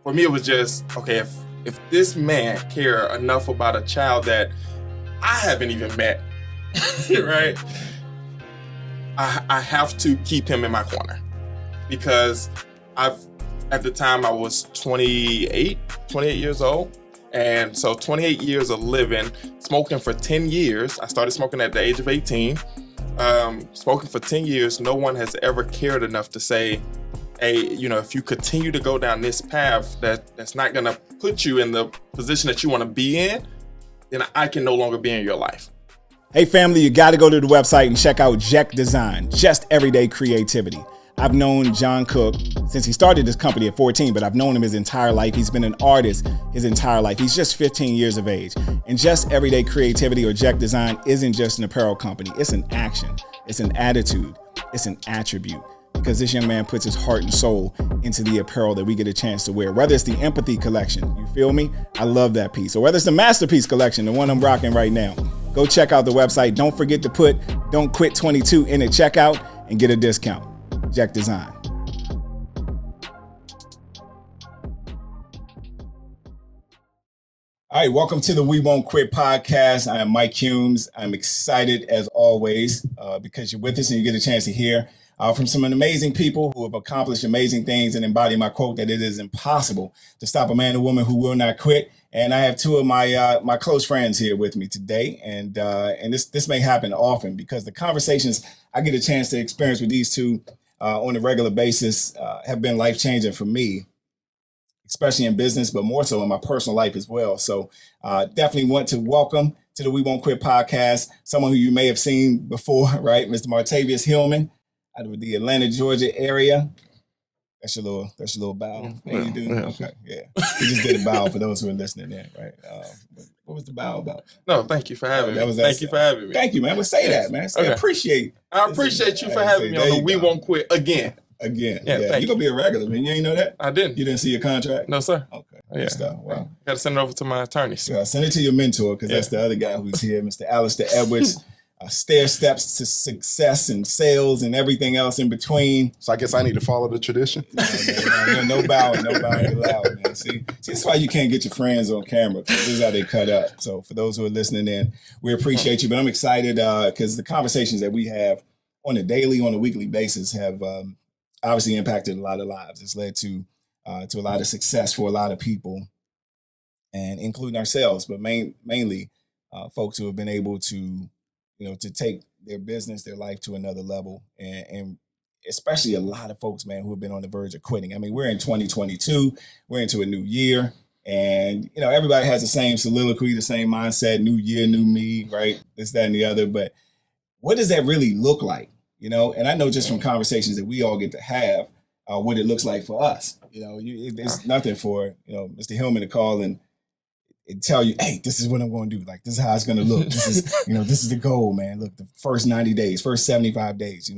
for me, it was just, okay, if this man care enough about a child that I haven't even met, right? I have to keep him in my corner, because at the time I was 28 years old. And so 28 years of living, smoking for 10 years. I started smoking at the age of 18. Smoking for 10 years, no one has ever cared enough to say, hey, if you continue to go down this path that's not going to put you in the position that you want to be in, then I can no longer be in your life. Hey family, you got to go to the website and check out Ject Design, just everyday creativity. I've known John Cook since he started this company at 14, but I've known him his entire life. He's been an artist his entire life. He's just 15 years of age. And Just Everyday Creativity, or Ject Design, isn't just an apparel company. It's an action. It's an attitude. It's an attribute. Because this young man puts his heart and soul into the apparel that we get a chance to wear. Whether it's the Empathy collection, you feel me? I love that piece. Or whether it's the Masterpiece collection, the one I'm rocking right now. Go check out the website. Don't forget to put Don't Quit 22 in the checkout and get a discount. Ject Design. All right, welcome to the We Won't Quit podcast. I am Mike Humes. I'm excited as always because you're with us and you get a chance to hear from some amazing people who have accomplished amazing things and embody my quote that it is impossible to stop a man or woman who will not quit. And I have two of my close friends here with me today, and this may happen often because the conversations I get a chance to experience with these two on a regular basis have been life-changing for me, especially in business, but more so in my personal life as well. So definitely want to welcome to the We Won't Quit podcast someone who you may have seen before, right? Mr. Martavius Hillman out of the Atlanta, Georgia area. That's your little bow. Yeah, you do? Yeah. Okay, yeah. We just did a bow for those who are listening there, right? What was the bow about? No, thank you for having me. Thank you for having me. Thank you, man. We'll say that, man. So okay. I appreciate you for having me on the We Won't Quit again. Yeah. You're going to be a regular, man. You ain't know that? I didn't. You didn't see your contract? No, sir. Okay. Good stuff. Wow. Got to send it over to my attorneys. Yeah, send it to your mentor, because that's the other guy who's here, Mr. Alistair Edwards. Stair steps to success and sales and everything else in between. So I guess I need to follow the tradition. No bowing allowed, man. See, that's why you can't get your friends on camera, because this is how they cut up. So for those who are listening in, we appreciate you, but I'm excited because the conversations that we have on a daily, on a weekly basis have obviously impacted a lot of lives. It's led to a lot of success for a lot of people, and including ourselves, but mainly folks who have been able to to take their business, their life to another level, and especially a lot of folks, man, who have been on the verge of quitting. I mean, we're in 2022, we're into a new year, and, everybody has the same soliloquy, the same mindset, new year, new me, right? This, that, and the other. But what does that really look like? And I know just from conversations that we all get to have, what it looks like for us. There's nothing for, Mr. Hillman to call and tell you, hey, this is what I'm going to do. Like, this is how it's going to look. This is, this is the goal, man. Look, the first 90 days, first 75 days,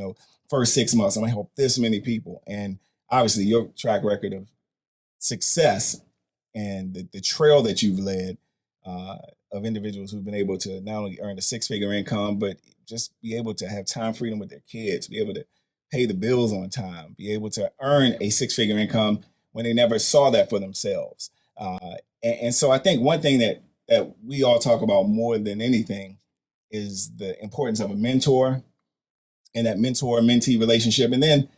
first 6 months, I'm going to help this many people. And obviously your track record of success and the trail that you've led of individuals who've been able to not only earn a six-figure income, but just be able to have time freedom with their kids, be able to pay the bills on time, be able to earn a six-figure income when they never saw that for themselves. And so I think one thing that we all talk about more than anything is the importance of a mentor and that mentor-mentee relationship. And then,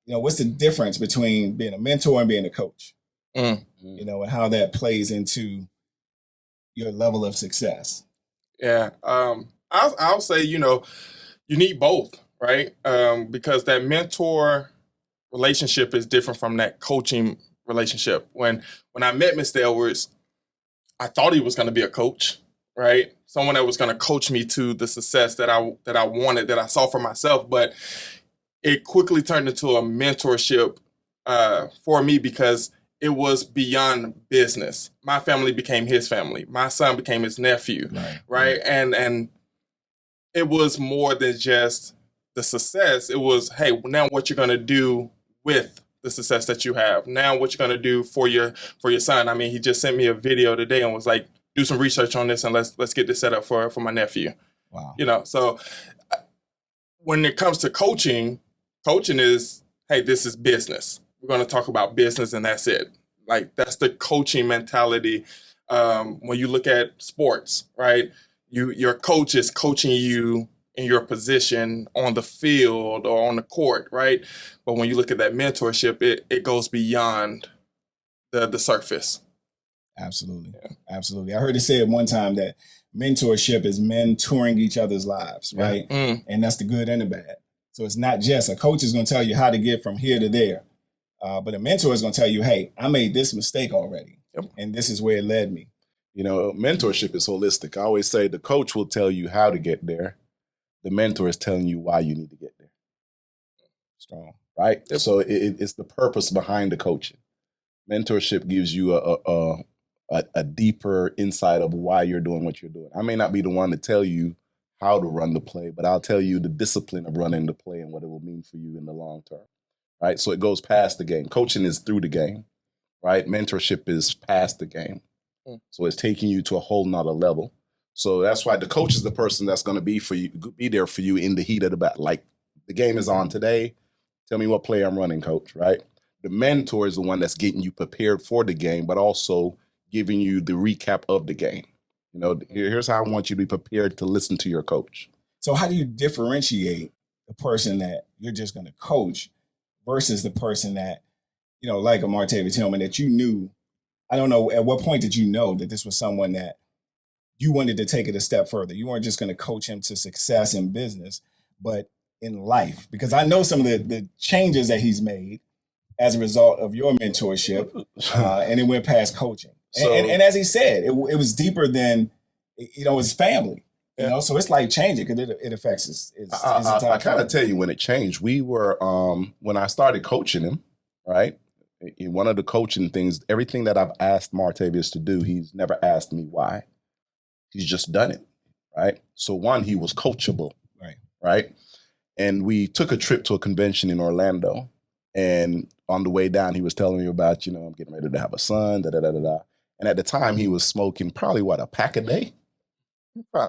what's the difference between being a mentor and being a coach? And how that plays into your level of success. Yeah. I'll say, you need both, right? Because that mentor relationship is different from that coaching relationship. When I met Mr. Edwards, I thought he was going to be a coach, right? Someone that was going to coach me to the success that I wanted, that I saw for myself. But it quickly turned into a mentorship for me, because it was beyond business. My family became his family. My son became his nephew, right? And it was more than just the success. It was, hey, now what you're going to do with the success that you have. Now what you're going to do for your son. I mean, he just sent me a video today and was like, do some research on this and let's get this set up for my nephew. Wow. So when it comes to coaching is, hey, this is business. We're going to talk about business and that's it. Like that's the coaching mentality. When you look at sports, right? Your coach is coaching you in your position on the field or on the court, right? But when you look at that mentorship, it goes beyond the surface. Absolutely. Yeah. Absolutely. I heard it said one time that mentorship is men touring each other's lives, right? Yeah. And that's the good and the bad. So it's not just a coach is going to tell you how to get from here to there, but a mentor is going to tell you, hey, I made this mistake already, and this is where it led me. You know, mentorship is holistic. I always say the coach will tell you how to get there. The mentor is telling you why you need to get there. Strong. Right? Yep. So it's the purpose behind the coaching. Mentorship gives you a deeper insight of why you're doing what you're doing. I may not be the one to tell you how to run the play, but I'll tell you the discipline of running the play and what it will mean for you in the long term. Right? So it goes past the game. Coaching is through the game. Right? Mentorship is past the game. So it's taking you to a whole nother level. So that's why the coach is the person that's going to be there for you in the heat of the battle. Like the game is on today. Tell me what play I'm running, coach, right? The mentor is the one that's getting you prepared for the game, but also giving you the recap of the game. You know, here's how I want you to be prepared to listen to your coach. So how do you differentiate the person that you're just going to coach versus the person that, you know, like a Martavius Hillman that you knew? I don't know, at what point did you know that this was someone that you wanted to take it a step further? You weren't just going to coach him to success in business, but in life. Because I know some of the changes that he's made as a result of your mentorship, and it went past coaching. So, and as he said, it was deeper than, you know, his family. You know, so it's like changing because it affects his entire. I kind of tell you when it changed. We were when I started coaching him, right? In one of the coaching things, everything that I've asked Martavius to do, he's never asked me why. He's just done it, right? So one, he was coachable, right? And we took a trip to a convention in Orlando, and on the way down, he was telling me about, you know, I'm getting ready to have a son, da-da-da-da-da. And at the time, he was smoking probably, a pack a day?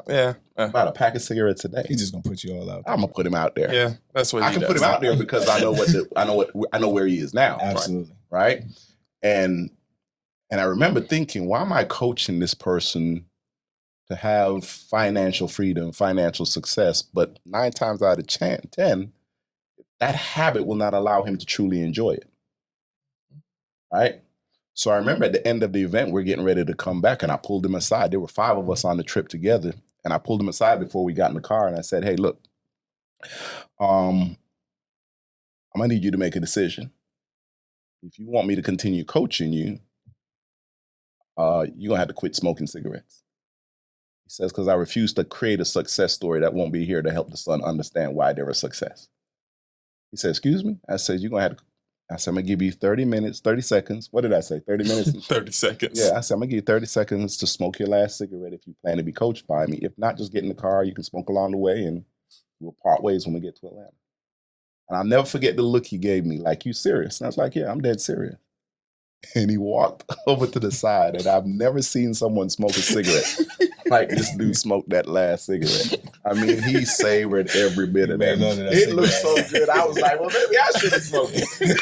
Yeah. About a pack of cigarettes a day. He's just going to put you all out there. I'm going to put him out there. Yeah, that's what I can put him out there because I know where he is now. Absolutely. Right? And I remember thinking, why am I coaching this person to have financial freedom, financial success, but 9 times out of 10, that habit will not allow him to truly enjoy it, right? So I remember at the end of the event, we're getting ready to come back, and I pulled him aside. There were 5 of us on the trip together, and I pulled him aside before we got in the car, and I said, hey, look, I'm going to need you to make a decision. If you want me to continue coaching you, you're going to have to quit smoking cigarettes. He says, because I refuse to create a success story that won't be here to help the son understand why they're a success. He said, excuse me? I said, you're going to have to, I said, I'm going to give you 30 minutes, 30 seconds. What did I say? 30 minutes? 30 seconds. Yeah, I said, I'm going to give you 30 seconds to smoke your last cigarette if you plan to be coached by me. If not, just get in the car. You can smoke along the way, and we'll part ways when we get to Atlanta. And I'll never forget the look he gave me, like, you serious? And I was like, yeah, I'm dead serious. And he walked over to the side, and I've never seen someone smoke a cigarette like this dude smoked that last cigarette. I mean, he savored every bit of that. It looked so good. I was like, well, maybe I should have smoked it.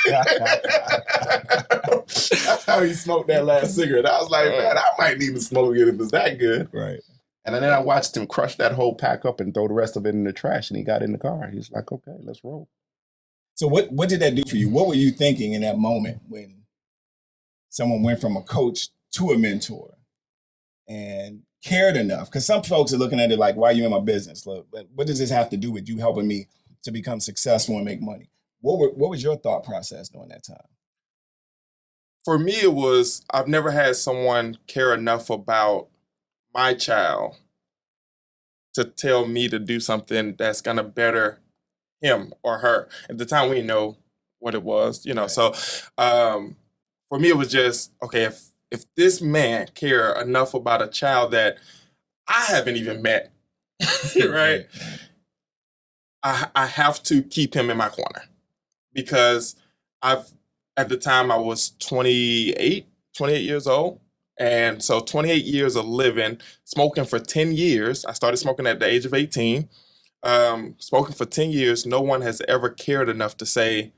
That's how he smoked that last cigarette. I was like, man, I might need to smoke it if it's that good. Right. And then I watched him crush that whole pack up and throw the rest of it in the trash, and he got in the car. He's like, okay, let's roll. So what did that do for you? What were you thinking in that moment when someone went from a coach to a mentor and cared enough? Because some folks are looking at it like, why are you in my business? Look, what does this have to do with you helping me to become successful and make money? What was your thought process during that time? For me, it was, I've never had someone care enough about my child to tell me to do something that's going to better him or her. At the time, we didn't know what it was, you know. Right. So for me, it was just, okay, if this man care enough about a child that I haven't even met, right? I have to keep him in my corner, because at the time I was 28 years old. And so 28 years of living, smoking for 10 years. I started smoking at the age of 18. Smoking for 10 years, no one has ever cared enough to say,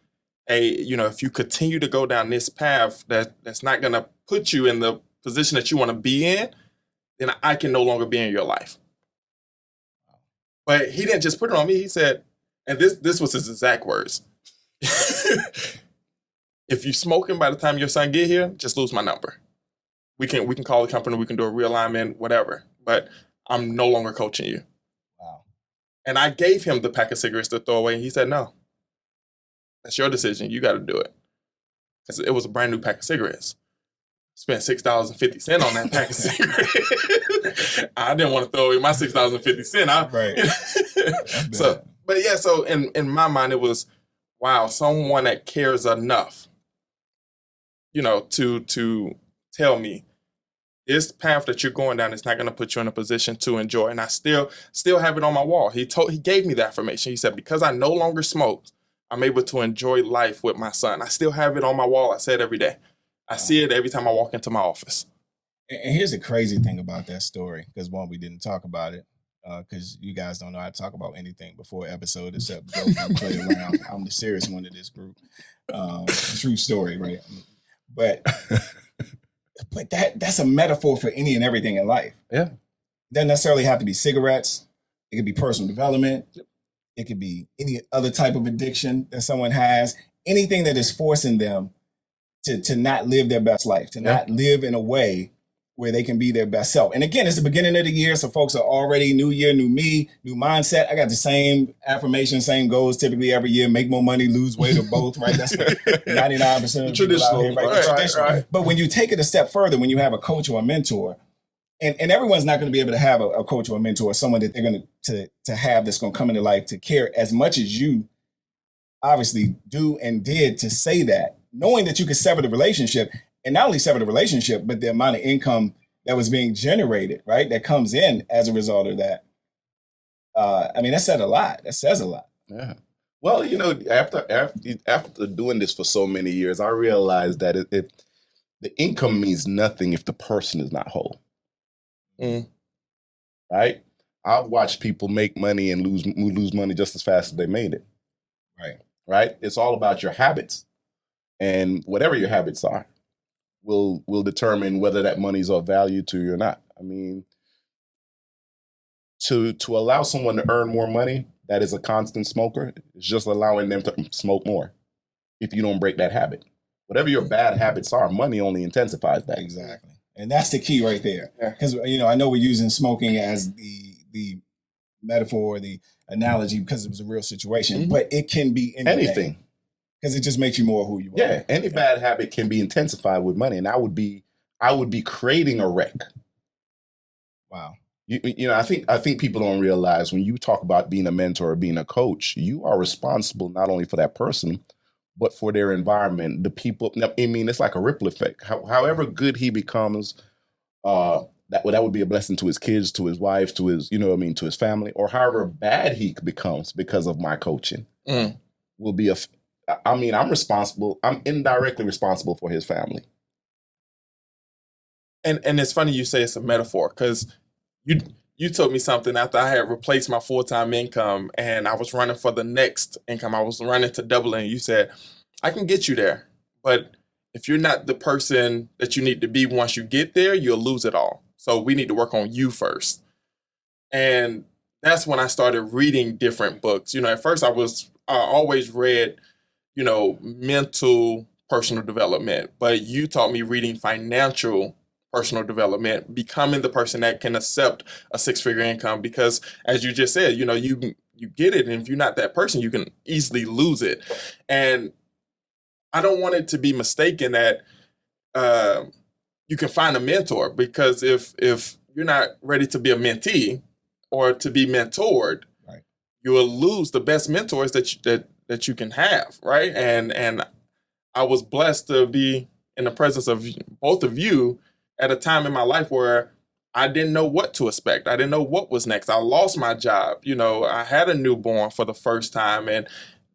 if you continue to go down this path that's not going to put you in the position that you want to be in, then I can no longer be in your life. But he didn't just put it on me. He said, and this was his exact words. If you smoking by the time your son get here, just lose my number. We can call the company, we can do a realignment, whatever. But I'm no longer coaching you. Wow. And I gave him the pack of cigarettes to throw away, and he said, no. That's your decision. You got to do it. Because it was a brand new pack of cigarettes. Spent $6.50 on that pack of cigarettes. I didn't want to throw away my $6.50. Right. So in my mind, it was, wow, someone that cares enough, to tell me this path that you're going down is not going to put you in a position to enjoy. And I still have it on my wall. He gave me the affirmation. He said, because I no longer smoke, I'm able to enjoy life with my son. I still have it on my wall. I say it every day. I see it every time I walk into my office. And here's the crazy thing about that story, because one, we didn't talk about it, because you guys don't know how to talk about anything before episode except joke and play around. I'm the serious one of this group. True story, right? But that's a metaphor for any and everything in life. Yeah. It doesn't necessarily have to be cigarettes. It could be personal development. Yep. It could be any other type of addiction that someone has. Anything that is forcing them to not live their best life, to not live in a way where they can be their best self. And again, it's the beginning of the year, so folks are already new year, new me, new mindset. I got the same affirmation, same goals typically every year: make more money, lose weight, or both. Right? That's 99% of people out here, right? Traditional. But when you take it a step further, when you have a coach or a mentor, and everyone's not going to be able to have a coach or a mentor, someone that they're going to have that's going to come into life to care as much as you obviously do and did, to say that, knowing that you could sever the relationship, and not only sever the relationship, but the amount of income that was being generated, right, that comes in as a result of that. That said a lot. That says a lot. Yeah. Well, after doing this for so many years, I realized that if the income means nothing if the person is not whole. Right? I've watched people make money and lose money just as fast as they made it. Right? It's all about your habits. And whatever your habits are will determine whether that money's of value to you or not. I mean, to allow someone to earn more money that is a constant smoker is just allowing them to smoke more if you don't break that habit. Whatever your bad habits are, money only intensifies that. Exactly. And that's the key right there. Because, I know we're using smoking as the metaphor, or the analogy, because it was a real situation, but it can be anything. Because it just makes you more who you are. Yeah, any bad habit can be intensified with money, and I would be creating a wreck. Wow. I think people don't realize when you talk about being a mentor or being a coach, you are responsible not only for that person, but for their environment, the people. I mean, it's like a ripple effect. However good he becomes, that would be a blessing to his kids, to his wife, to his, to his family, or however bad he becomes because of my coaching, will be I'm responsible. I'm indirectly responsible for his family. And it's funny you say it's a metaphor, because you told me something after I had replaced my full-time income and I was running for the next income. I was running to double it. And you said, I can get you there, but if you're not the person that you need to be once you get there, you'll lose it all. So we need to work on you first. And that's when I started reading different books. At first I always read mental personal development, but you taught me reading financial personal development, becoming the person that can accept a 6-figure income, because as you just said, you get it. And if you're not that person, you can easily lose it. And I don't want it to be mistaken that you can find a mentor, because if you're not ready to be a mentee or to be mentored, right, you will lose the best mentors that you can have, right? And I was blessed to be in the presence of both of you at a time in my life where I didn't know what to expect. I didn't know what was next. I lost my job. I had a newborn for the first time, and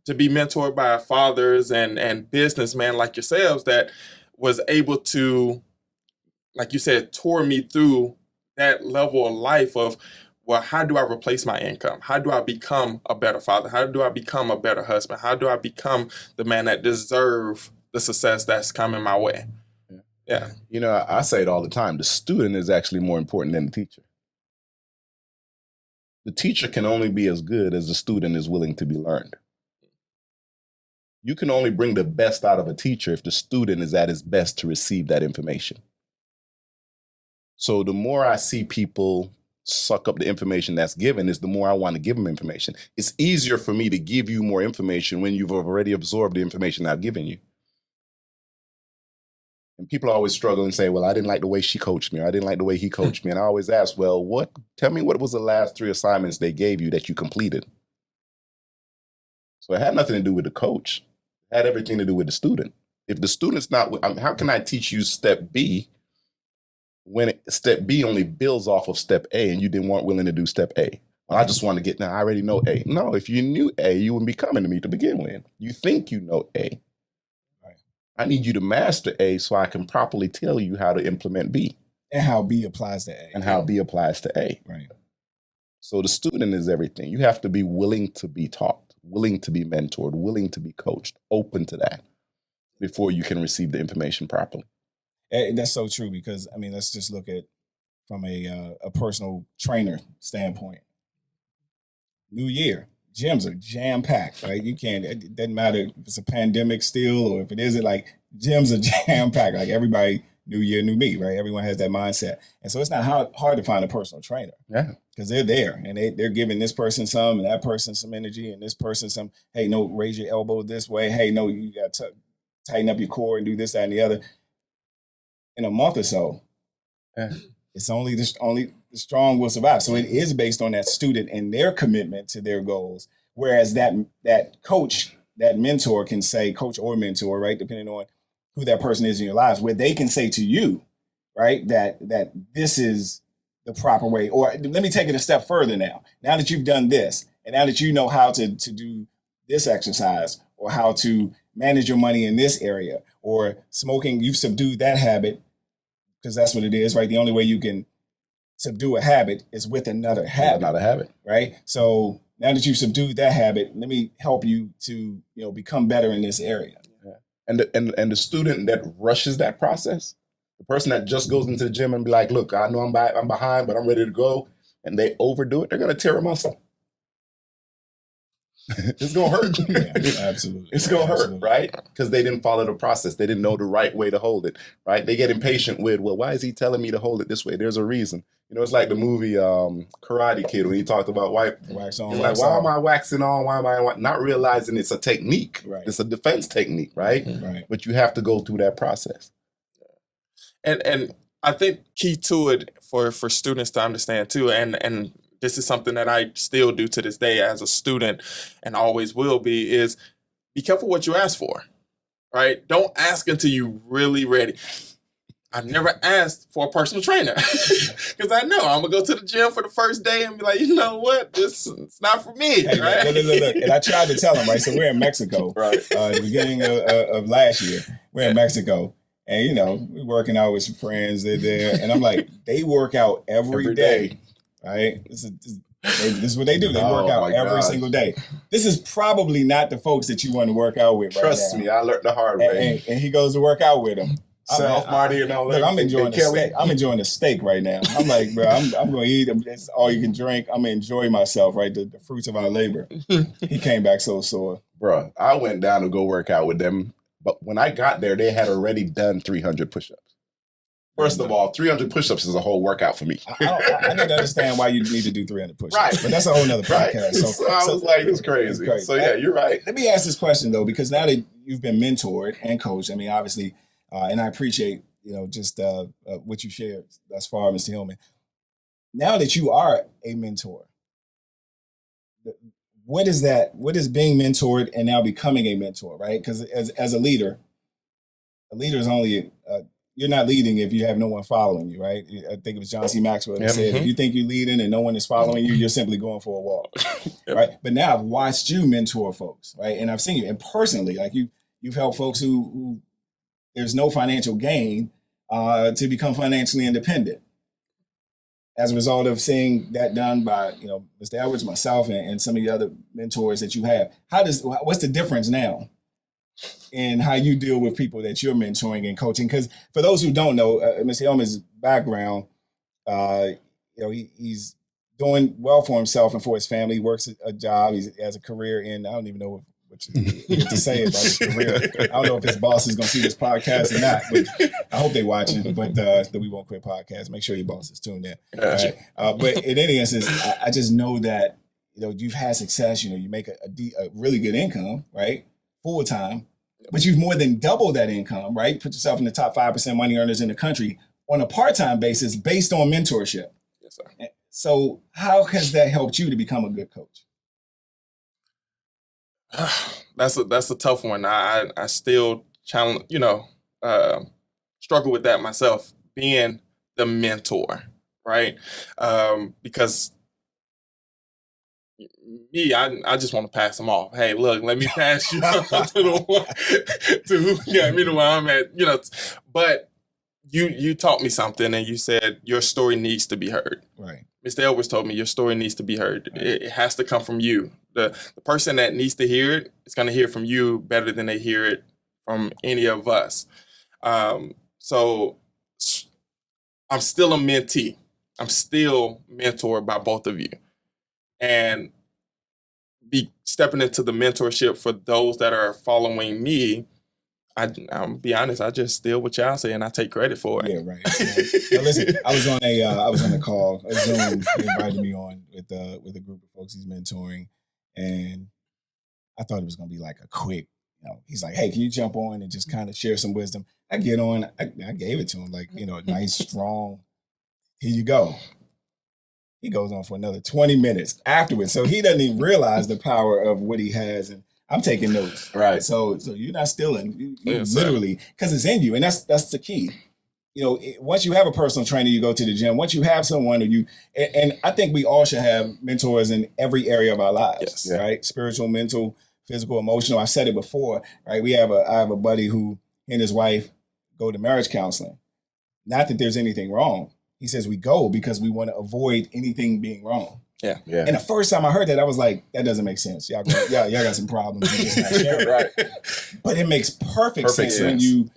to be mentored by fathers and businessmen like yourselves that was able to, like you said, tour me through that level of life of well, how do I replace my income? How do I become a better father? How do I become a better husband? How do I become the man that deserves the success that's coming my way? Yeah. You know, I say it all the time. The student is actually more important than the teacher. The teacher can only be as good as the student is willing to be learned. You can only bring the best out of a teacher if the student is at his best to receive that information. So the more I see people suck up the information that's given, is the more I want to give them information. It's easier for me to give you more information when you've already absorbed the information I've given you. And people always struggle and say, well, I didn't like the way she coached me, or I didn't like the way he coached me. And I always ask, well, tell me what was the last 3 assignments they gave you that you completed? So it had nothing to do with the coach. It had everything to do with the student. If the student's not, how can I teach you step B when step B only builds off of step A and you weren't willing to do step A? Well, I just want to get, now I already know A. No, if you knew A, you wouldn't be coming to me to begin with. You think you know A. Right. I need you to master A so I can properly tell you how to implement B. And how B applies to A. And how B applies to A. Right. So the student is everything. You have to be willing to be taught, willing to be mentored, willing to be coached, open to that before you can receive the information properly. That's so true, because I mean, let's just look at from a personal trainer standpoint. New year, gyms are jam packed, right? You can't. It doesn't matter if it's a pandemic still or if it isn't. Like, gyms are jam packed. Like, everybody, new year, new me, right? Everyone has that mindset, and so it's not hard to find a personal trainer. Yeah, because they're there and they're giving this person some and that person some energy and this person some. Hey, no, raise your elbow this way. Hey, no, you got to tighten up your core and do this, that, and the other. In a month or so, it's only the strong will survive. So it is based on that student and their commitment to their goals. Whereas that coach, that mentor can say, coach or mentor, right, depending on who that person is in your lives, where they can say to you, right, that this is the proper way. Or let me take it a step further now. Now that you've done this, and now that you know how to do this exercise, or how to manage your money in this area, or smoking, you've subdued that habit, because that's what it is, right? The only way you can subdue a habit is with another habit. Another habit. Right? So now that you've subdued that habit, let me help you to, become better in this area. Yeah. And the student that rushes that process, the person that just goes into the gym and be like, look, I know I'm behind, but I'm ready to go, and they overdo it, they're going to tear a muscle. It's going to hurt. Yeah, absolutely. It's going to hurt, right? Because they didn't follow the process. They didn't know the right way to hold it, right? They get impatient with, well, why is he telling me to hold it this way? There's a reason. It's like the movie Karate Kid, when he talked about wax on. He's like, why am I waxing on? Why am I not realizing it's a technique? Right. It's a defense technique, right? Right. But you have to go through that process. And I think key to it for students to understand too, and this is something that I still do to this day as a student and always will be careful what you ask for, right? Don't ask until you're really ready. I've never asked for a personal trainer because I know I'm going to go to the gym for the first day and be like, you know what? It's not for me, hey, right? Look. And I tried to tell them, right? So we're in Mexico, right? At the beginning of last year, we're in Mexico. And, we're working out with some friends. They're there. And I'm like, they work out every day. Right? This is what they do. They work out every single day. This is probably not the folks that you want to work out with. Trust me, I learned the hard way. And he goes to work out with them. Marty and all that. Look, I'm enjoying the steak. I'm enjoying the steak right now. I'm like, bro, I'm going to eat. It's all you can drink. I'm going to enjoy myself, right? The fruits of our labor. He came back so sore. Bro, I went down to go work out with them. But when I got there, they had already done 300 push-ups. First of all, 300 push-ups is a whole workout for me. I need to understand why you need to do 300 push-ups. Right. But that's a whole nother podcast. Right. So I was like, it's crazy. So yeah, you're right. Let me ask this question, though, because now that you've been mentored and coached, I mean, obviously, and I appreciate, just what you shared thus far, Mr. Hillman. Now that you are a mentor, what is that? What is being mentored and now becoming a mentor, right? Because as a leader is only... you're not leading if you have no one following you, right? I think it was John C. Maxwell that said, if you think you're leading and no one is following you, you're simply going for a walk, right? But now I've watched you mentor folks, right? And I've seen you, and personally, like you've helped folks who there's no financial gain to become financially independent. as a result of seeing that done by, Mr. Edwards, myself, and some of the other mentors that you have, what's the difference now in how you deal with people that you're mentoring and coaching? Because for those who don't know, Mr. Hillman's background, he's doing well for himself and for his family. He works a job. He has a career in, I don't even know what to say about his career. I don't know if his boss is going to see this podcast or not, but I hope they're watching. But the We Won't Quit podcast, make sure your boss is tuned in. Right? But in any instance, I just know that, you've had success. You make a really good income, right? Full time, but you've more than doubled that income, right? Put yourself in the top 5% money earners in the country on a part-time basis based on mentorship. Yes, sir. So how has that helped you to become a good coach? That's a tough one. I still challenge, struggle with that myself, being the mentor, right? Because me, I just want to pass them off. Hey, look, let me pass you on to the one to who got me to where I'm at, But you taught me something, and you said your story needs to be heard. Right. Mr. Edwards told me your story needs to be heard. Right. It has to come from you. The person that needs to hear it is going to hear from you better than they hear it from any of us. So I'm still a mentee. I'm still mentored by both of you. And stepping into the mentorship for those that are following me, I'll be honest, I just steal what y'all say and I take credit for it. Yeah, right. Now, listen, I was on a call, a Zoom. He invited me on with a group of folks he's mentoring, and I thought it was gonna be like a quick, he's like, hey, can you jump on and just kind of share some wisdom? I get on, I gave it to him, like, a nice, strong, here you go. He goes on for another 20 minutes afterwards. So he doesn't even realize the power of what he has. And I'm taking notes. Right. So you're not stealing. You literally, because it's in you. And that's the key. Once you have a personal trainer, you go to the gym. Once you have someone and I think we all should have mentors in every area of our lives. Yes. Right? Spiritual, mental, physical, emotional. I've said it before, right? I have a buddy who and his wife go to marriage counseling. Not that there's anything wrong. He says we go because we want to avoid anything being wrong. Yeah. And the first time I heard that, I was like, that doesn't make sense. Y'all got some problems. You're just not sharing. Right. But it makes perfect sense when you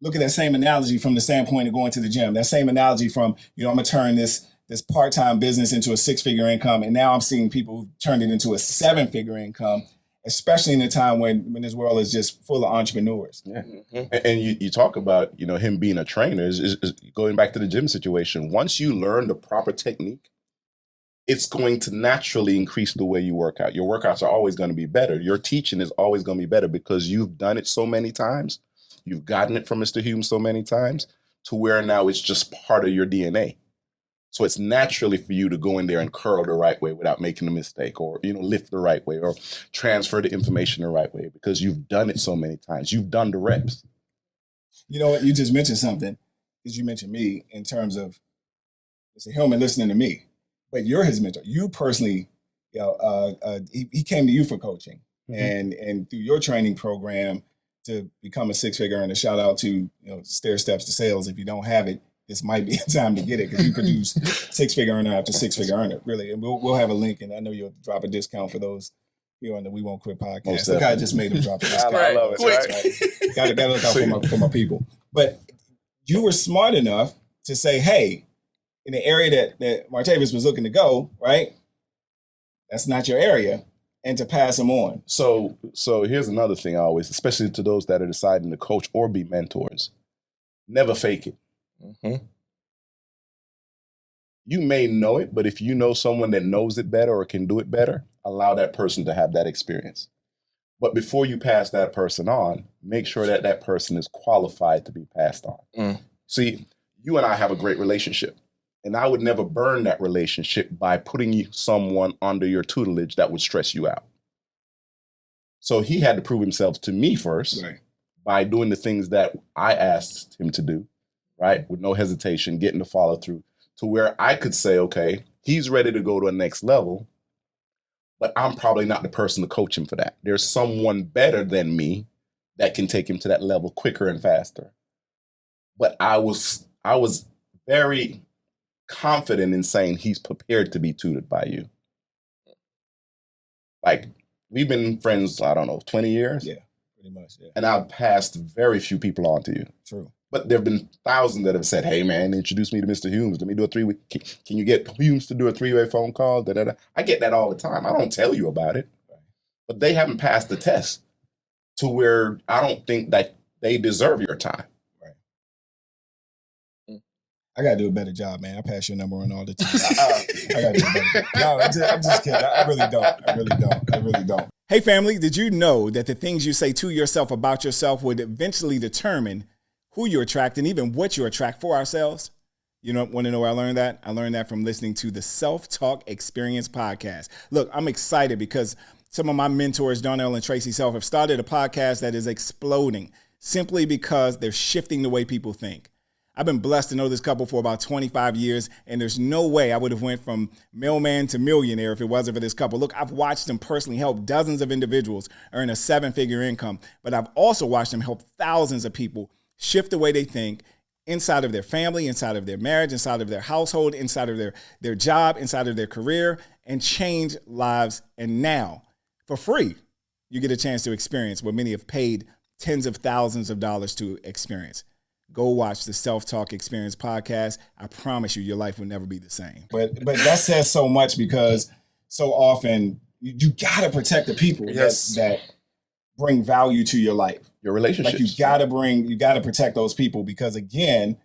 look at that same analogy from the standpoint of going to the gym. That same analogy from, I'm going to turn this part-time business into a 6-figure income. And now I'm seeing people who turned it into a 7-figure income, especially in a time when this world is just full of entrepreneurs. Yeah. Mm-hmm. And you talk about, him being a trainer is going back to the gym situation. Once you learn the proper technique, it's going to naturally increase the way you work out. Your workouts are always going to be better. Your teaching is always going to be better because you've done it so many times. You've gotten it from Mr. Hume so many times to where now it's just part of your DNA. So it's naturally for you to go in there and curl the right way without making a mistake, or, lift the right way, or transfer the information the right way because you've done it so many times. You've done the reps. You know what? You just mentioned something, because you mentioned me in terms of Mr. Hillman listening to me, but you're his mentor. You personally, he came to you for coaching, and through your training program to become a 6-figure earner. Shout out to Stair Steps to Sales. If you don't have it, this might be a time to get it, because you produce 6-figure earner after 6-figure earner, really. And we'll have a link, and I know you'll drop a discount for those here on the We Won't Quit podcast. Look, I just made him drop a discount. I love it. Right? Got to look out for my people. But you were smart enough to say, hey, in the area that Martavius was looking to go, right? That's not your area, and to pass them on. So here's another thing I always, especially to those that are deciding to coach or be mentors, never fake it. Mm-hmm. You may know it, but if you know someone that knows it better or can do it better, allow that person to have that experience. But before you pass that person on, make sure that that person is qualified to be passed on. See, you and I have a great relationship, and I would never burn that relationship by putting someone under your tutelage that would stress you out. So he had to prove himself to me first, right, by doing the things that I asked him to do, right? With no hesitation, getting the follow through to where I could say, okay, he's ready to go to a next level, but I'm probably not the person to coach him for that. There's someone better than me that can take him to that level quicker and faster. But I was very confident in saying he's prepared to be tutored by you. Like, we've been friends, I don't know, 20 years? Yeah, pretty much, yeah. And I've passed very few people on to you. True. But there have been thousands that have said, hey, man, introduce me to Mr. Humes. Let me do a three-way. Can you get Humes to do a three-way phone call? Da, da, da. I get that all the time. I don't tell you about it. But they haven't passed the test to where I don't think that they deserve your time. Right. I got to do a better job, man. I pass your number on all the time. I got to do a better job. No, I'm just kidding. I really don't. Hey, family, did you know that the things you say to yourself about yourself would eventually determine who you attract and even what you attract for ourselves? You know, want to know where I learned that? I learned that from listening to the Self-Talk Experience podcast. Look, I'm excited because some of my mentors, Darnell and Tracy Self, have started a podcast that is exploding simply because they're shifting the way people think. I've been blessed to know this couple for about 25 years, and there's no way I would have went from mailman to millionaire if it wasn't for this couple. Look, I've watched them personally help dozens of individuals earn a 7-figure income, but I've also watched them help thousands of people shift the way they think inside of their family, inside of their marriage, inside of their household, inside of their job, inside of their career, and change lives. And now, for free, you get a chance to experience what many have paid tens of thousands of dollars to experience. Go watch the Self-Talk Experience podcast. I promise you, your life will never be the same. But that says so much because so often you got to protect the people that bring value to your life. Your relationships. Like you got to protect those people because, again,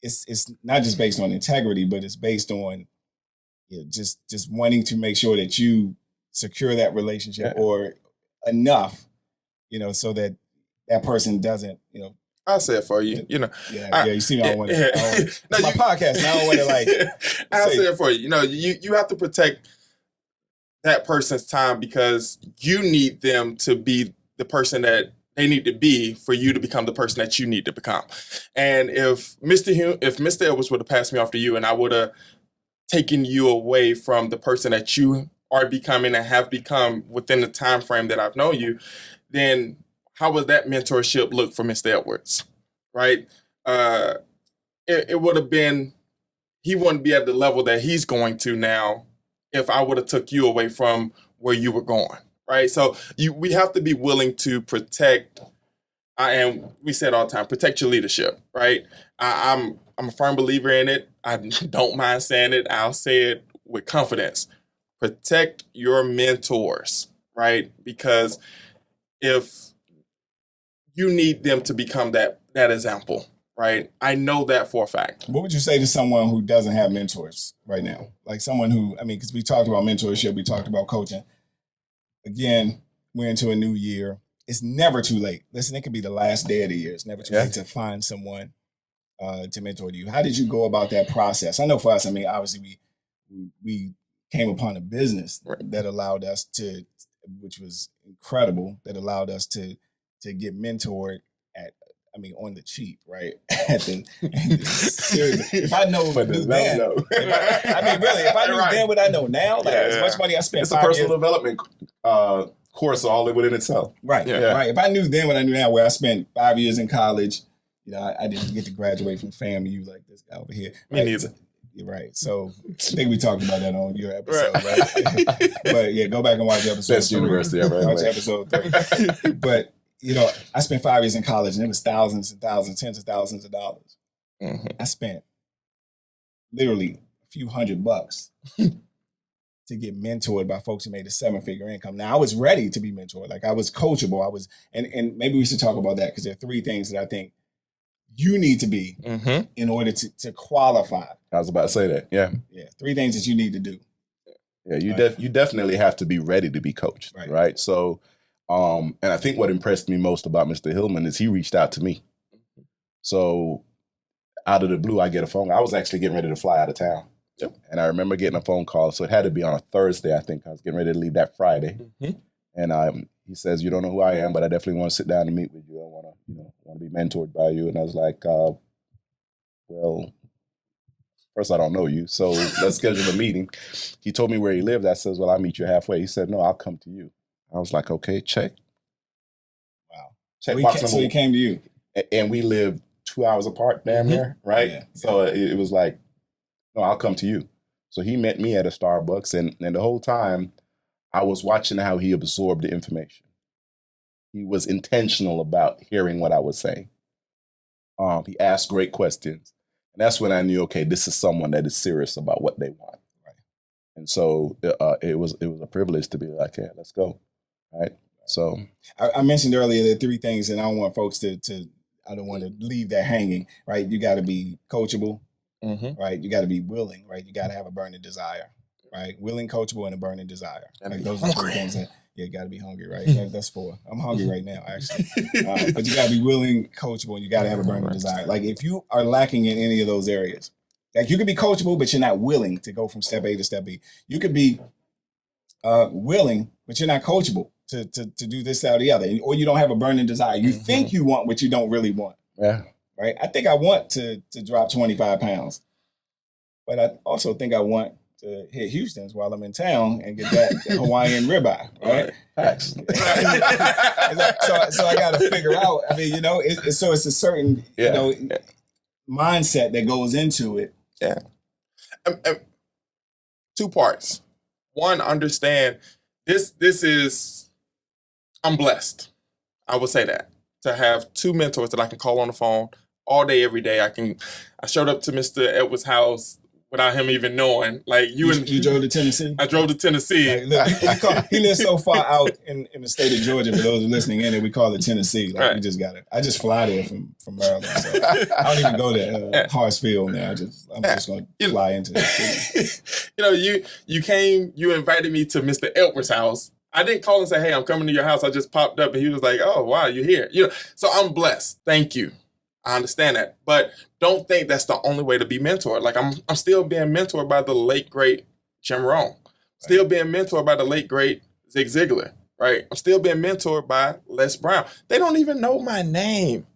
it's not just based on integrity, but it's based on just wanting to make sure that you secure that relationship or enough, so that person doesn't, I'll say it for you. You see me. I don't want to. It's my podcast. And I don't want to I'll say it for you. You have to protect that person's time because you need them to be the person that they need to be for you to become the person that you need to become. And if Mr. Edwards would have passed me off to you, and I would have taken you away from the person that you are becoming and have become within the time frame that I've known you, then how would that mentorship look for Mr. Edwards, right? It would have been, he wouldn't be at the level that he's going to now if I would have took you away from where you were going, right? So we have to be willing to protect, and we say it all the time, protect your leadership, right? I'm a firm believer in it. I don't mind saying it. I'll say it with confidence. Protect your mentors, right? Because if you need them to become that example, right? I know that for a fact. What would you say to someone who doesn't have mentors right now? Like someone who, because we talked about mentorship, we talked about coaching. Again, we're into a new year. It's never too late. Listen, it could be the last day of the year. It's never too late to find someone to mentor you. How did you go about that process? I know for us, obviously we came upon a business that allowed us to, which was incredible, that allowed us to get mentored on the cheap, right? Seriously, if I knew then, if I knew then what I know now, as much money I spent, it's a personal development course all within itself. Right, right. If I knew then what I knew now, where I spent 5 years in college, I didn't get to graduate from FAMU like this guy over here. Me neither. Right. So I think we talked about that on your episode, right? But go back and watch episode Best 3. university ever. Watch episode 3. But I spent 5 years in college and it was thousands and thousands, tens of thousands of dollars. Mm-hmm. I spent literally a few $100 to get mentored by folks who made a 7-figure income. Now I was ready to be mentored. Like I was coachable. And maybe we should talk about that because there are 3 things that I think you need to be in order to qualify. I was about to say that. Yeah. 3 things that you need to do. Yeah. You definitely have to be ready to be coached. Right. So, and I think what impressed me most about Mr. Hillman is he reached out to me. So out of the blue, I get a phone. I was actually getting ready to fly out of town. Yep. And I remember getting a phone call. So it had to be on a Thursday. I think I was getting ready to leave that Friday. Mm-hmm. And he says, you don't know who I am, but I definitely want to sit down and meet with you. I want to be mentored by you. And I was like, well, first, I don't know you. So let's schedule a meeting. He told me where he lived. I says, well, I'll meet you halfway. He said, no, I'll come to you. I was like, okay, check. Wow. Check so he came to you. And we lived 2 hours apart, damn near, right? Yeah. So it was like, No, I'll come to you. So he met me at a Starbucks, and the whole time I was watching how he absorbed the information. He was intentional about hearing what I was saying. He asked great questions. And that's when I knew, okay, this is someone that is serious about what they want. Right. And so it was a privilege to be like, yeah, let's go. Right. So I mentioned earlier the 3 things, and I don't want folks to I don't want to leave that hanging, right? You got to be coachable, right? You got to be willing, right? You got to have a burning desire, right? Willing, coachable, and a burning desire. Like those are 3 things that, you got to be hungry, right? That's 4. I'm hungry right now, actually. But you got to be willing, coachable, and you got to have a burning desire. Like if you are lacking in any of those areas, like you could be coachable, but you're not willing to go from step A to step B. You could be willing, but you're not coachable to do this, that, or the other, or you don't have a burning desire. You think you want what you don't really want. Yeah. Right. I think I want to drop 25 pounds, but I also think I want to hit Houston's while I'm in town and get that Hawaiian ribeye. Right. Facts. So I got to figure out. I mean, it's a certain mindset that goes into it. Yeah. 2 parts. One, understand this is, I'm blessed. I would say that, to have 2 mentors that I can call on the phone all day, every day. I showed up to Mr. Edwards' house without him even knowing. Like you drove to Tennessee? I drove to Tennessee. Like, look, he lives so far out in the state of Georgia. For those listening in, that we call it Tennessee. Like right. We just got it. I just fly there from Maryland. So I don't even go to Hartsfield now. I'm just going to fly into the city. You invited me to Mr. Edwards' house. I didn't call and say, hey, I'm coming to your house. I just popped up and he was like, oh, wow, you're here. So I'm blessed. Thank you. I understand that. But don't think that's the only way to be mentored. Like I'm still being mentored by the late, great Jim Rohn. Still being mentored by the late, great Zig Ziglar, right? I'm still being mentored by Les Brown. They don't even know my name,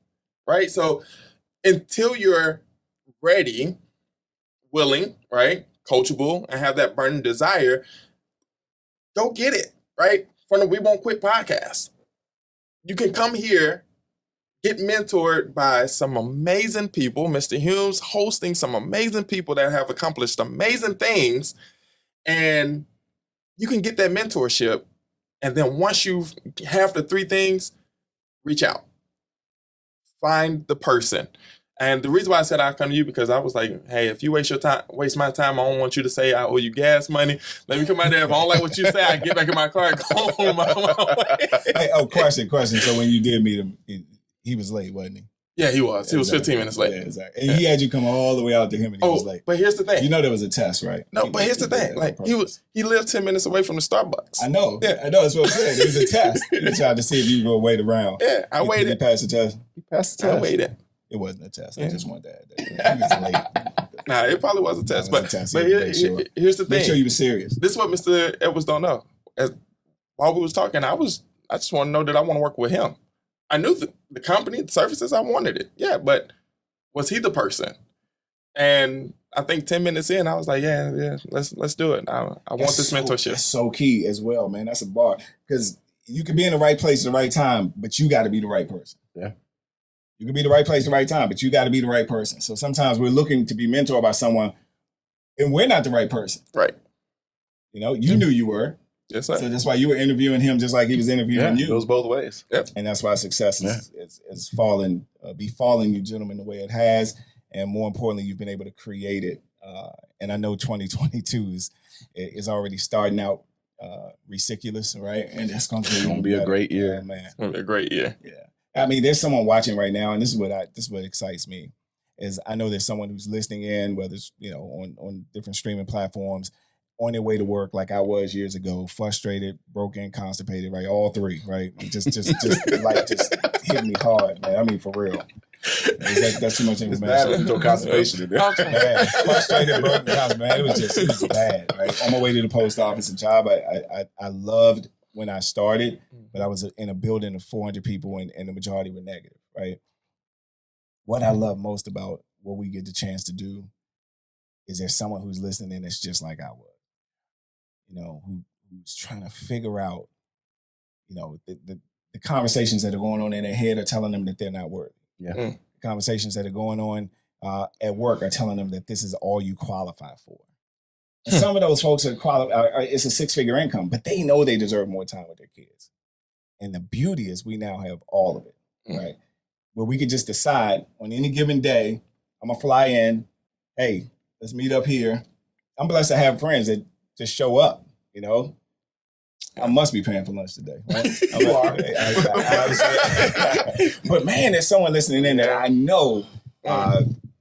right? So until you're ready, willing, right, coachable, and have that burning desire, go get it, right? From the We Won't Quit podcast. You can come here, get mentored by some amazing people. Mr. Hume's hosting some amazing people that have accomplished amazing things. And you can get that mentorship. And then once you have the 3 things, reach out. Find the person. And the reason why I said I'll come to you, because I was like, hey, if you waste my time, I don't want you to say I owe you gas money. Let me come out there. If I don't like what you say, I get back in my car and go home my way. Hey, question. So when you did meet him, he was late, wasn't he? Yeah, he was. He was 15 minutes late. Yeah, exactly. And he had you come all the way out to him and he was late. But here's the thing. There was a test, right? No, but here's the thing. Like he lived 10 minutes away from the Starbucks. I know. Yeah. I know. That's what I'm saying. It was a test. He tried to see if you were going to wait around. Yeah, I waited. He passed the test? He passed the test. I waited. It wasn't a test. I just wanted to add that. He was late. Nah, it probably was a test. But here's the thing. Make sure you were serious. This is what Mr. Edwards don't know. While we was talking, I just want to know that I want to work with him. I knew the company, the services, I wanted it. Yeah, but was he the person? And I think 10 minutes in, I was like, yeah, let's do it. I want this mentorship. That's so key as well, man. That's a bar. Because you can be in the right place at the right time, but you got to be the right person. Yeah. You can be the right place at the right time, but you got to be the right person. So sometimes we're looking to be mentored by someone, and we're not the right person. Right. You knew you were. Yes, sir. So that's why you were interviewing him just like he was interviewing you. It goes both ways. Yep. And that's why success is falling you gentlemen the way it has. And more importantly, you've been able to create it. And I know 2022 is already starting out ridiculous, right? And it's going to be a great year. Man. It's going to be a great year. Yeah. I mean, there's someone watching right now, and this is what excites me, is I know there's someone who's listening in, whether it's, on different streaming platforms, on their way to work like I was years ago, frustrated, broken, constipated, right? All 3, right? Just life just hit me hard, man. I mean, for real. That's too much information. No constipation in there. Man, frustrated, broken, constipated, man. It was bad, right? On my way to the post office, a job I loved when I started, but I was in a building of 400 people and the majority were negative, right? What I love most about what we get the chance to do is there's someone who's listening that's just like I was. Who's trying to figure out, the conversations that are going on in their head are telling them that they're not worthy. Yeah. The conversations that are going on at work are telling them that this is all you qualify for. And some of those folks it's a 6-figure income, but they know they deserve more time with their kids. And the beauty is we now have all of it, right? Where we could just decide on any given day, I'm gonna fly in, hey, let's meet up here. I'm blessed to have friends that just show up, you know. I must be paying for lunch today. Right? You are. But man, there's someone listening in that I know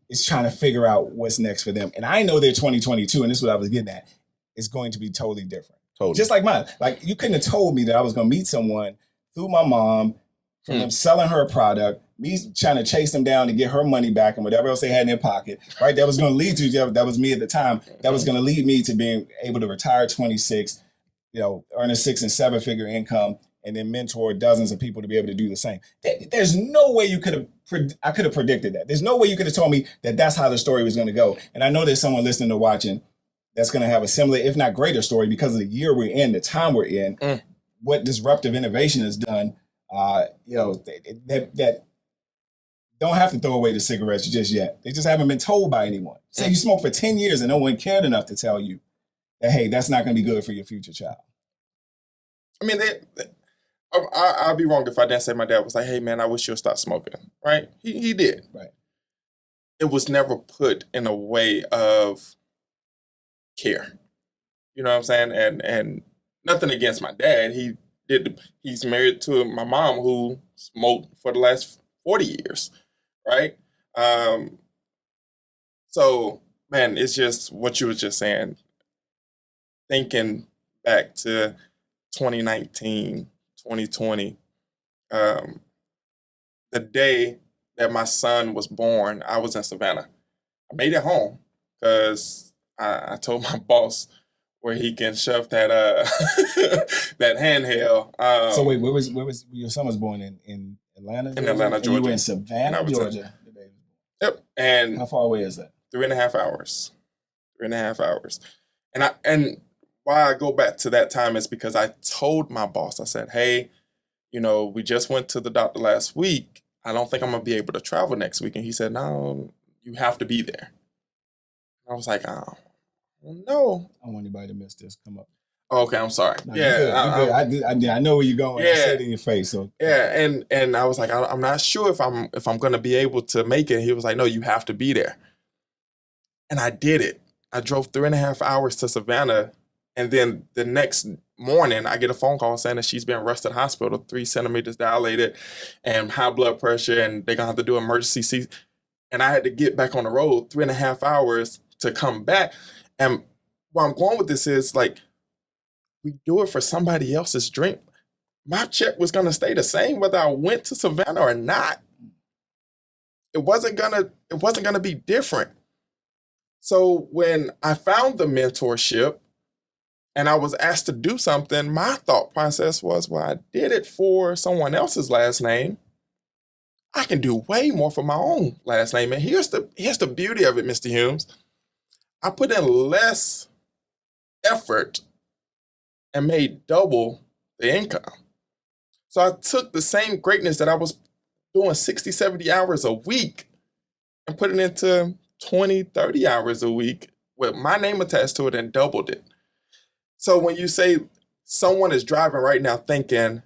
is trying to figure out what's next for them. And I know their 2022, and this is what I was getting at, is going to be totally different. Totally. Just like mine. Like, you couldn't have told me that I was going to meet someone through my mom, from them selling her product, me trying to chase them down to get her money back and whatever else they had in their pocket, right? That was going to lead to, that was me at the time, that was going to lead me to being able to retire at 26, you know, earn a 6- and 7-figure income, and then mentor dozens of people to be able to do the same. There's no way I could have predicted that. There's no way you could have told me that that's how the story was going to go. And I know there's someone listening or watching that's going to have a similar, if not greater story, because of the year we're in, the time we're in, what disruptive innovation has done. You know, that don't have to throw away the cigarettes just yet. They just haven't been told by anyone. Say you smoked for 10 years and no one cared enough to tell you that, hey, that's not going to be good for your future child. I mean, I'd be wrong if I didn't say my dad was like, hey, man, I wish you'd stop smoking, right? He did. Right. It was never put in a way of care. You know what I'm saying? And nothing against my dad. He's married to my mom who smoked for the last 40 years, right? So, man, it's just what you were just saying. Thinking back to 2019, 2020, the day that my son was born, I was in Savannah. I made it home because I told my boss where he can shove that that handheld. So wait, where was your son was born in Atlanta? In Atlanta, Georgia. And you were in Savannah, Georgia. Yep. And how far away is that? 3.5 hours. 3.5 hours. And why I go back to that time is because I told my boss, I said, hey, you know, we just went to the doctor last week. I don't think I'm going to be able to travel next week. And he said, no, you have to be there. I was like, oh, no. I don't want anybody to miss this. Come up. Oh, okay, I'm sorry. No, yeah, you're good. I know where you're going. Yeah, I see it in your face. So yeah, and I was like, I'm not sure if I'm going to be able to make it. He was like, no, you have to be there. And I did it. I drove 3.5 hours to Savannah, and then the next morning, I get a phone call saying that she's been rushed to the hospital, 3 centimeters dilated, and high blood pressure, and they're gonna have to do emergency C. And I had to get back on the road 3.5 hours to come back. And where I'm going with this is, like, we do it for somebody else's dream. My check was gonna stay the same whether I went to Savannah or not. It wasn't gonna be different. So when I found the mentorship and I was asked to do something, my thought process was, well, I did it for someone else's last name. I can do way more for my own last name. And here's the beauty of it, Mr. Humes. I put in less effort and made double the income. So I took the same greatness that I was doing 60, 70 hours a week and put it into 20, 30 hours a week with my name attached to it and doubled it. So when you say someone is driving right now thinking,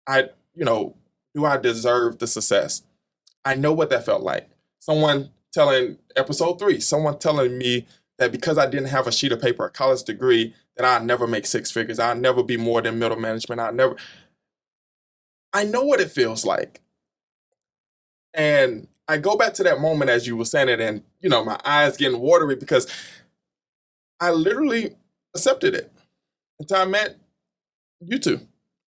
do I deserve the success? I know what that felt like. Someone episode 3, someone telling me that because I didn't have a sheet of paper, a college degree, that I'd never make 6 figures. I'd never be more than middle management. I know what it feels like. And I go back to that moment as you were saying it, and, my eyes getting watery because I literally accepted it until I met you two.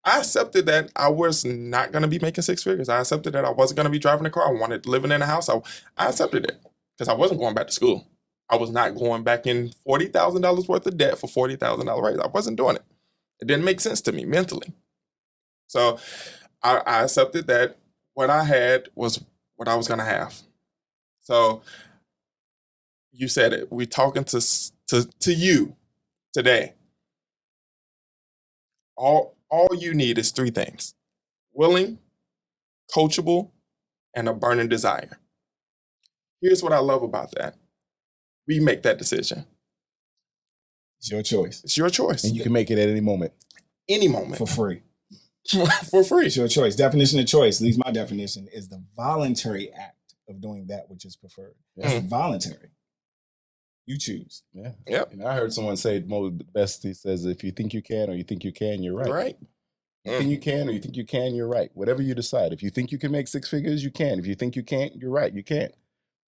I accepted that I was not going to be making 6 figures. I accepted that I wasn't going to be driving a car. I wanted living in a house. I accepted it because I wasn't going back to school. I was not going back in $40,000 worth of debt for $40,000 raise. I wasn't doing it. It didn't make sense to me mentally. So I accepted that what I had was what I was going to have. So you said it. We're talking to you today. All you need is 3 things: willing, coachable, and a burning desire. Here's what I love about that. We make that decision. It's your choice. It's your choice. And you can make it at any moment. Any moment. For free. For free. It's your choice. Definition of choice, at least my definition, is the voluntary act of doing that which is preferred. That's voluntary. You choose. Yeah. Yep. And I heard someone say best, he says, if you think you can or you think you can, you're right. Right. You think you can or you think you can, you're right. Whatever you decide. If you think you can make six figures, you can. If you think you can't, you're right. You can't.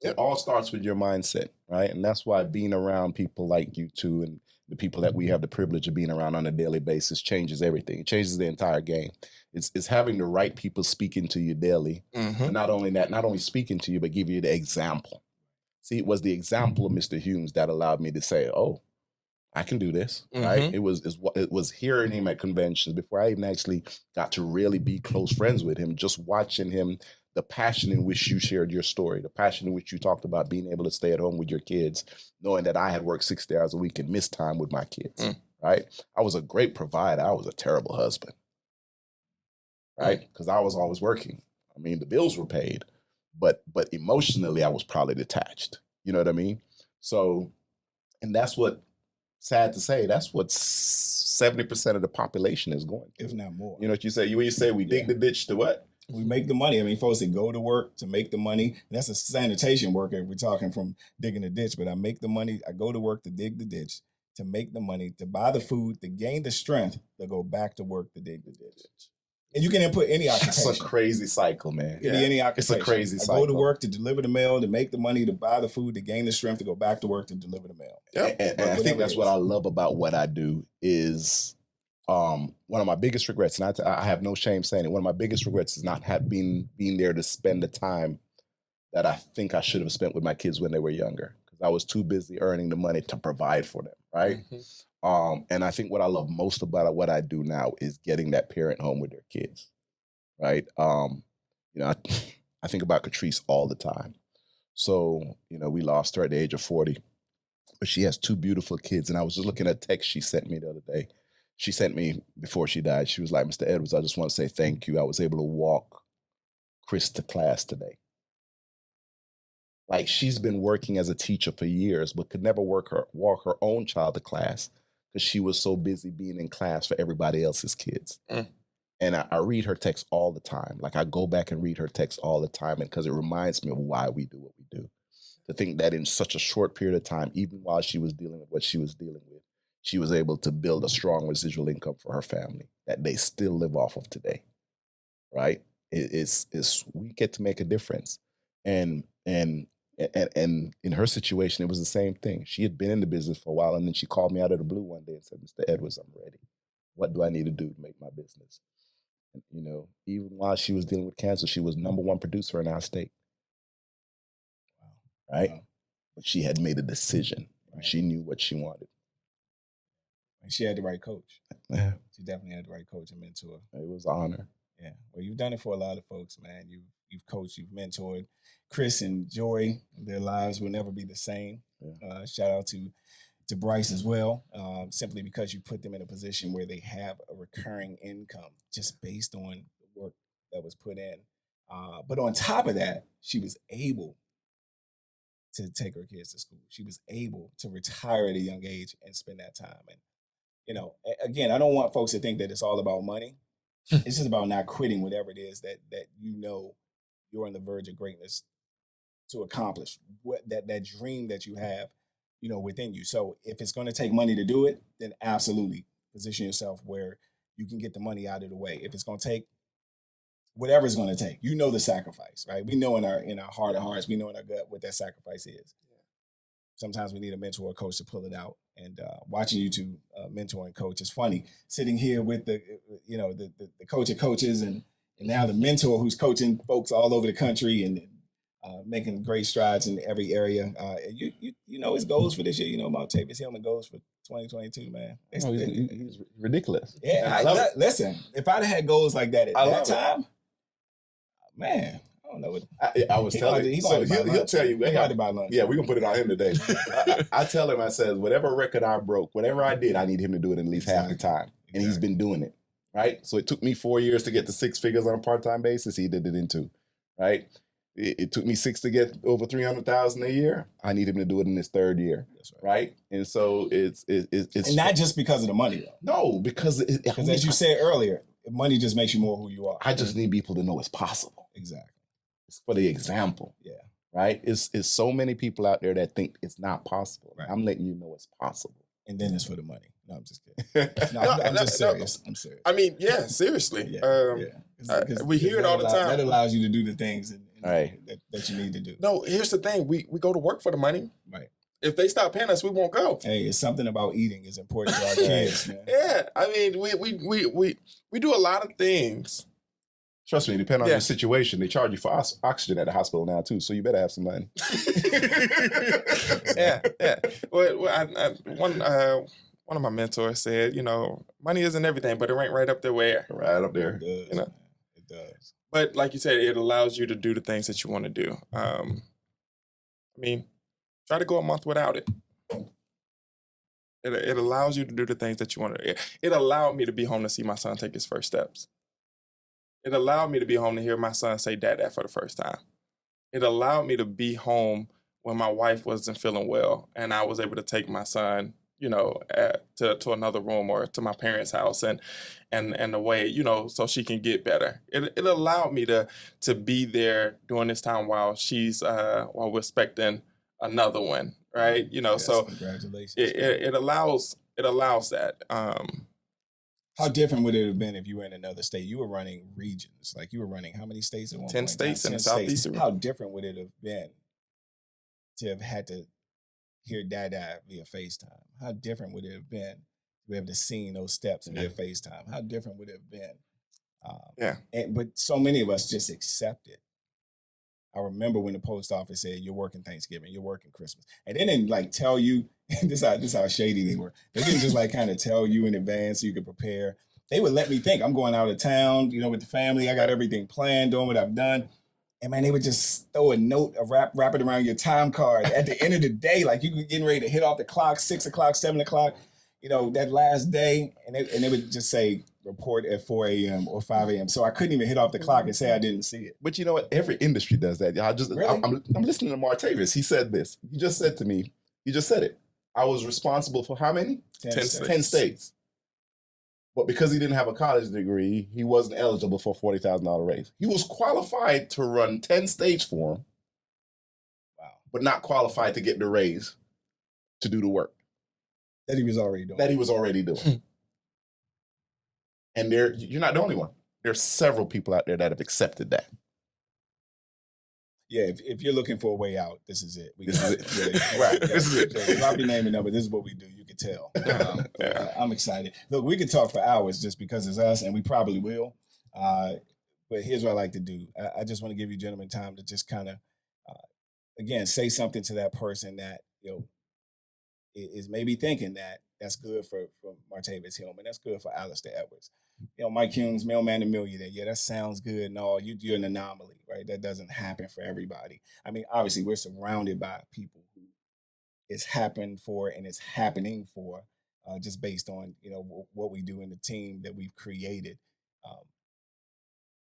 It all starts with your mindset, right? And that's why being around people like you two and the people that we have the privilege of being around on a daily basis changes everything. It changes the entire game. It's having the right people speaking to you daily. And not only that, not only speaking to you, but give you the example. See, it was the example of Mr. Humes that allowed me to say, oh, I can do this, right? It was hearing him at conventions before I even actually got to really be close friends with him, just watching him, the passion in which you shared your story, the passion in which you talked about being able to stay at home with your kids, knowing that I had worked 60 hours a week and missed time with my kids, right? I was a great provider. I was a terrible husband, right? Because I was always working. I mean, the bills were paid, but emotionally, I was probably detached. You know what I mean? So, and that's what, sad to say, that's what 70% of the population is going through. If not more. You know what you say? When you say we dig the ditch to what? We make the money. I mean, folks that go to work to make the money. That's a sanitation worker. We're talking from digging the ditch, but I make the money. I go to work to dig the ditch, to make the money, to buy the food, to gain the strength, to go back to work to dig the ditch. And you can input any occupation. That's a crazy cycle, man. It could be any occupation. It's a crazy cycle. I go to work to deliver the mail, to make the money, to buy the food, to gain the strength, to go back to work to deliver the mail. And I think that's what I love about what I do is one of my biggest regrets, and I have no shame saying it, one of my biggest regrets is not being there to spend the time that I think I should have spent with my kids when they were younger, because I was too busy earning the money to provide for them, right? And I think what I love most about what I do now is getting that parent home with their kids, right? You know, I think about Catrice all the time. So, you know, we lost her at the age of 40, but she has two beautiful kids. And I was just looking at a text she sent me the other day. She sent me before she died. She was like, Mr. Edwards, I just want to say thank you. I was able to walk Chris to class today. Like, she's been working as a teacher for years, but could never walk her own child to class because she was so busy being in class for everybody else's kids. And I read her text all the time. Like, I go back and read her text all the time, and because it reminds me of why we do what we do. To think that in such a short period of time, even while she was dealing with what she was dealing with, she was able to build a strong residual income for her family that they still live off of today, right? We get to make a difference. And in her situation, it was the same thing. She had been in the business for a while, and then she called me out of the blue one day and said, Mr. Edwards, I'm ready. What do I need to do to make my business? And, you know, even while she was dealing with cancer, she was #1 producer in our state. Right? Wow. But she had made a decision. Right. She knew what she wanted. And she had the right coach. Yeah. She definitely had the right coach and mentor. It was an honor. Yeah. Well, you've done it for a lot of folks, man. You've coached, you've mentored. Chris and Joy, their lives will never be the same. Yeah. Shout out to Bryce as well, simply because you put them in a position where they have a recurring income just based on the work that was put in. But on top of that, she was able to take her kids to school. She was able to retire at a young age and spend that time. And, you know, again, I don't want folks to think that it's all about money. It's just about not quitting whatever it is that you know you're on the verge of greatness to accomplish, that dream that you have, you know, within you. So if it's going to take money to do it, then absolutely position yourself where you can get the money out of the way. If it's going to take whatever it's going to take, you know, the sacrifice, right? We know in our heart of hearts, we know in our gut what that sacrifice is. Yeah. Sometimes we need a mentor or coach to pull it out. And watching you two mentor and coach is funny. Sitting here with the coach of coaches and now the mentor who's coaching folks all over the country and making great strides in every area. You know his goals for this year. You know Martavius Hillman goals for 2022, man. He's ridiculous. Yeah, listen, if I'd had goals like that at that time, man, I don't know what. I was telling him. So he'll tell you. Yeah, we're going to put it on him today. I tell him, I said, whatever record I broke, whatever I did, I need him to do it at least half the time. And he's been doing it, right? So it took me 4 years to get to 6 figures on a part-time basis. He did it in 2, right? It took me 6 to get over 300,000 a year. I need him to do it in his 3rd year. That's right. And so it's and not just because of the money though. No, because as you said earlier, money just makes you more who you are. I just need people to know it's possible. Exactly. It's for the example. Yeah. Right. It's so many people out there that think it's not possible. Right. I'm letting you know it's possible. And then it's for the money. No, I'm just kidding. No, I'm just serious. I'm serious. I mean, yeah, seriously. We hear it all the time. That allows you to do the things right. that you need to do. No, here's the thing. We go to work for the money. Right. If they stop paying us, we won't go. Hey, it's something about eating is important to our kids, man. Yeah. I mean, we do a lot of things. Trust me, depending on your situation, they charge you for oxygen at the hospital now too, so you better have some money. Yeah. Well, one of my mentors said, money isn't everything, but it ain't right up there where. Right up there. It does. It does. But like you said, it allows you to do the things that you want to do. I mean, try to go a month without it. It allows you to do the things that you want to. It allowed me to be home to see my son take his first steps. It allowed me to be home to hear my son say dad for the first time. It allowed me to be home when my wife wasn't feeling well, and I was able to take my son, to another room or to my parents' house and away, so she can get better. It allowed me to be there during this time while we're expecting another one, right? Yes, so congratulations. It allows that. How different would it have been if you were in another state? You were running regions, like you were running how many states at one 10 point? states in the 10 Southeast. states. How different would it have been to have had to hear Dada via FaceTime? How different would it have been to be able to see those steps via FaceTime? How different would it have been? But so many of us just accept it. I remember when the post office said, "You're working Thanksgiving, you're working Christmas," and they didn't tell you. this is how shady they were. They didn't just kind of tell you in advance so you could prepare. They would let me think I'm going out of town, with the family. I got everything planned, doing what I've done. And man, they would just throw a note, wrap it around your time card at the end of the day, like you were getting ready to hit off the clock, 6 o'clock, 7 o'clock, that last day, and they would just say report at 4 a.m. or 5 a.m. So I couldn't even hit off the clock and say I didn't see it. But you know what? Every industry does that. Really? I'm listening to Martavius. He said this. He just said to me, he just said it. I was responsible for how many? 10 states. But because he didn't have a college degree, he wasn't eligible for a $40,000 raise. He was qualified to run 10 states for him. Wow. But not qualified to get the raise to do the work. That he was already doing. And you're not the only one. There's several people out there that have accepted that. Yeah, if you're looking for a way out, this is it. This is it. Yeah, Right. This is it. So drop your name and number. This is what we do. You can tell. I'm excited. Look, we could talk for hours just because it's us, and we probably will. But here's what I like to do. I just want to give you gentlemen time to just kind of, again, say something to that person that is maybe thinking that's good for Martavius Hillman. That's good for Alistair Edwards. Mike Hume's Mailman to Millionaire. Yeah, that sounds good. No, you're an anomaly, right? That doesn't happen for everybody. I mean, obviously, we're surrounded by people who it's happened for and it's happening for, just based on what we do in the team that we've created.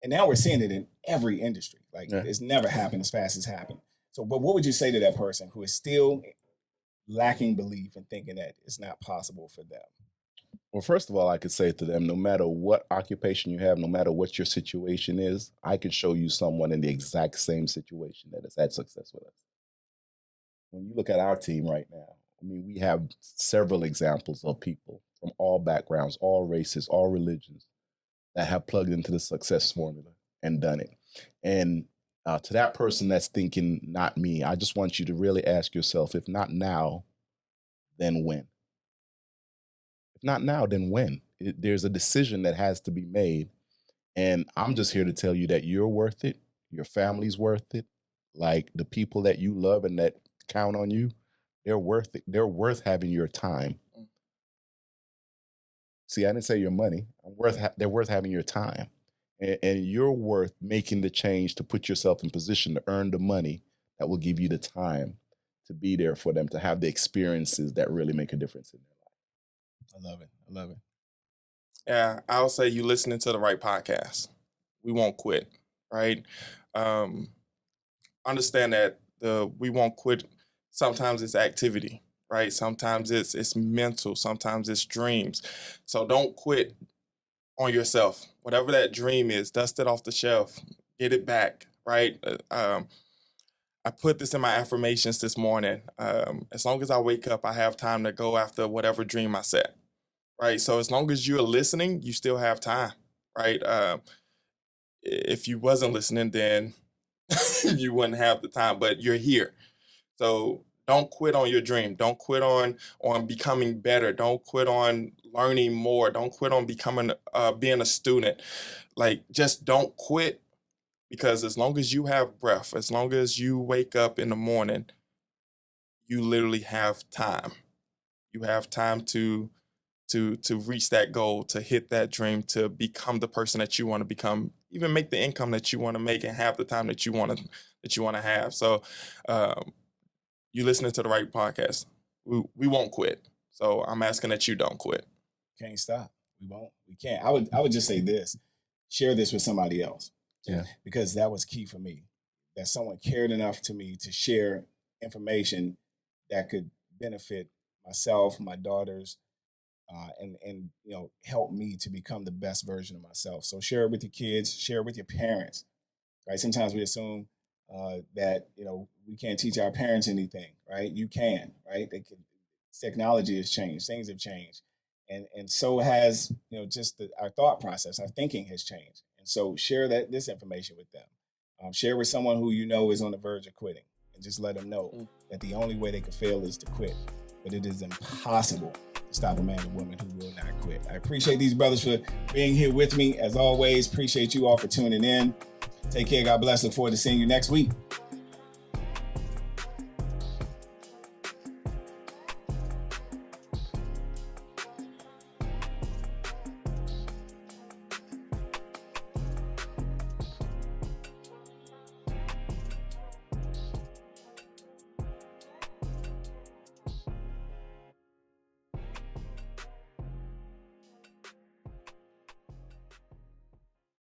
And now we're seeing it in every industry. It's never happened as fast as happened. So, but what would you say to that person who is still lacking belief and thinking that it's not possible for them? Well, first of all, I could say to them, no matter what occupation you have, no matter what your situation is, I can show you someone in the exact same situation that has had success with us. When you look at our team right now, I mean, we have several examples of people from all backgrounds, all races, all religions that have plugged into the success formula and done it. And to that person that's thinking, not me, I just want you to really ask yourself, if not now, then when? If not now, then when? There's a decision that has to be made. And I'm just here to tell you that you're worth it. Your family's worth it. Like the people that you love and that count on you, they're worth it. They're worth having your time. See, I didn't say your money. They're worth having your time. And you're worth making the change to put yourself in position to earn the money that will give you the time to be there for them, to have the experiences that really make a difference in their life. I love it. Yeah, I'll say you listening to the right podcast. We won't quit, right? understand that we won't quit. Sometimes it's activity, right? Sometimes it's mental. Sometimes it's dreams. So don't quit on yourself. Whatever that dream is, dust it off the shelf, get it back, right? I put this in my affirmations this morning. As long as I wake up, I have time to go after whatever dream I set, right? So as long as you're listening, you still have time, right? If you wasn't listening, then you wouldn't have the time, but you're here. So don't quit on your dream. Don't quit on becoming better. Don't quit on learning more. Don't quit on being a student. Like, just don't quit, because as long as you have breath, as long as you wake up in the morning, you literally have time. You have time to reach that goal, to hit that dream, to become the person that you want to become, even make the income that you want to make, and have the time that you want to have. So you listening to the right podcast. We won't quit. So I'm asking that you don't quit. Can't stop. We won't. We can't. I would just say this. Share this with somebody else. Yeah. Because that was key for me. That someone cared enough to me to share information that could benefit myself, my daughters, and help me to become the best version of myself. So share it with your kids, share it with your parents, right? Sometimes we assume that we can't teach our parents anything, right? You can, right? Technology has changed, things have changed, and so has just our thought process, our thinking has changed, and so share this information with them. Share with someone who is on the verge of quitting, and just let them know that the only way they can fail is to quit, but it is impossible to stop a man or woman who will not quit. I appreciate these brothers for being here with me. As always, appreciate you all for tuning in. Take care. God bless. Look forward to seeing you next week.